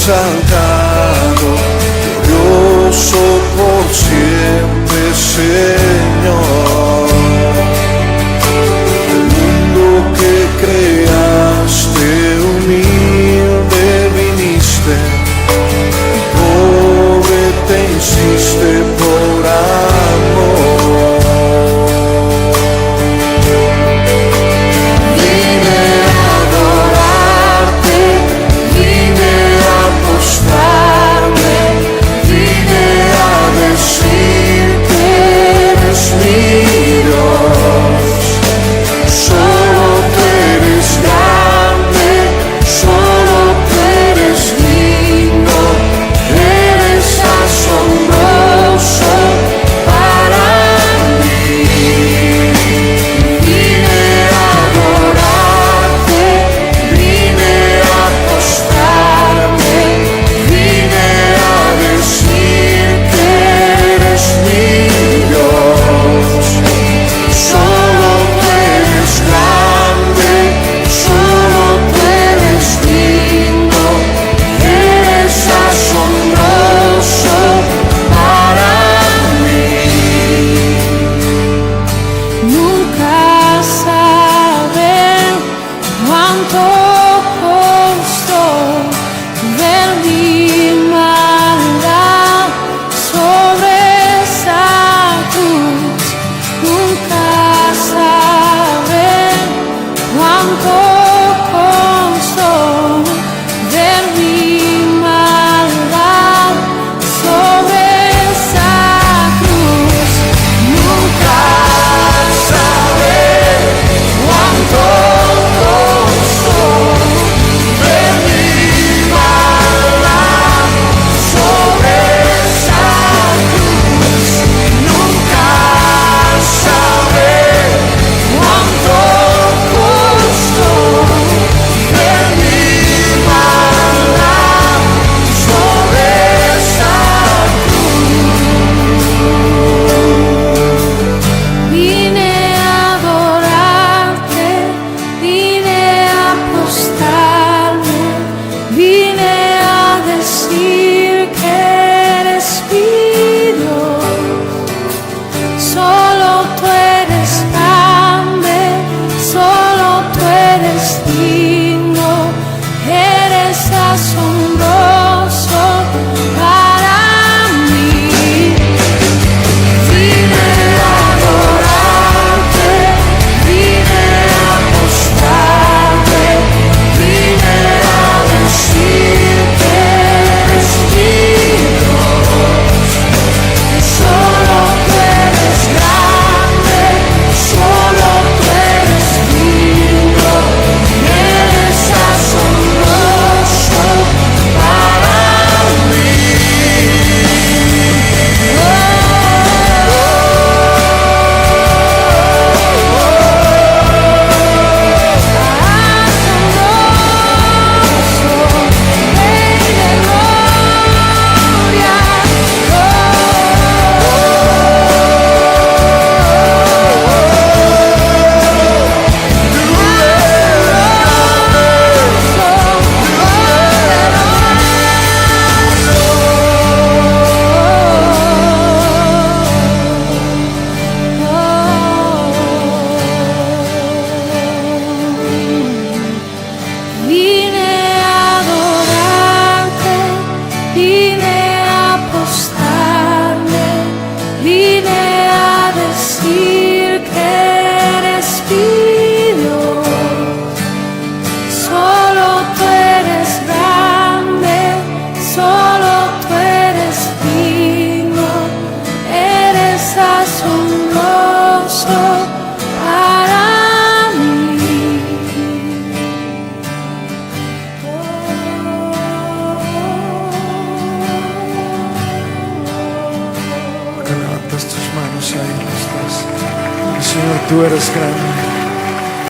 exaltado, glorioso por siempre, Señor. El mundo que creaste, humilde viniste, pobre te hiciste por amor. Vine a adorarte, vine a postrarme, vine a decir que eres mi Dios. Solo tú eres grande, solo tú eres digno, eres asombroso para mí. Vine a adorarte, vine a postrarme, vine a decir que eres mi Dios. Solo tú eres grande, solo tú eres digno, eres asombroso para mí. Nunca saben cuánto costó ver mi maldad sobre esa cruz. Nunca saben cuánto costó ver mi maldad sobre esa cruz. Nunca saben cuánto costó ver mi maldad sobre esa cruz. Nunca saben cuánto costó ver mi maldad sobre esa cruz. Vine a adorarte, vine a postrarme, vine a decir que eres mi Dios. Solo tú eres grande, solo tú eres digno, eres asombroso para mí. Vine a adorarte, vine a postrarme, vine a decir que eres mi Dios. Solo tú eres grande, solo tú eres digno, eres asombroso para mí. Vine a adorarte, vine a postrarme, vine a decir que eres mi Dios. Solo tú eres grande, solo tú eres digno, eres asombroso para mí. Que levantas tus manos ahí, los dos. Señor, tú eres grande.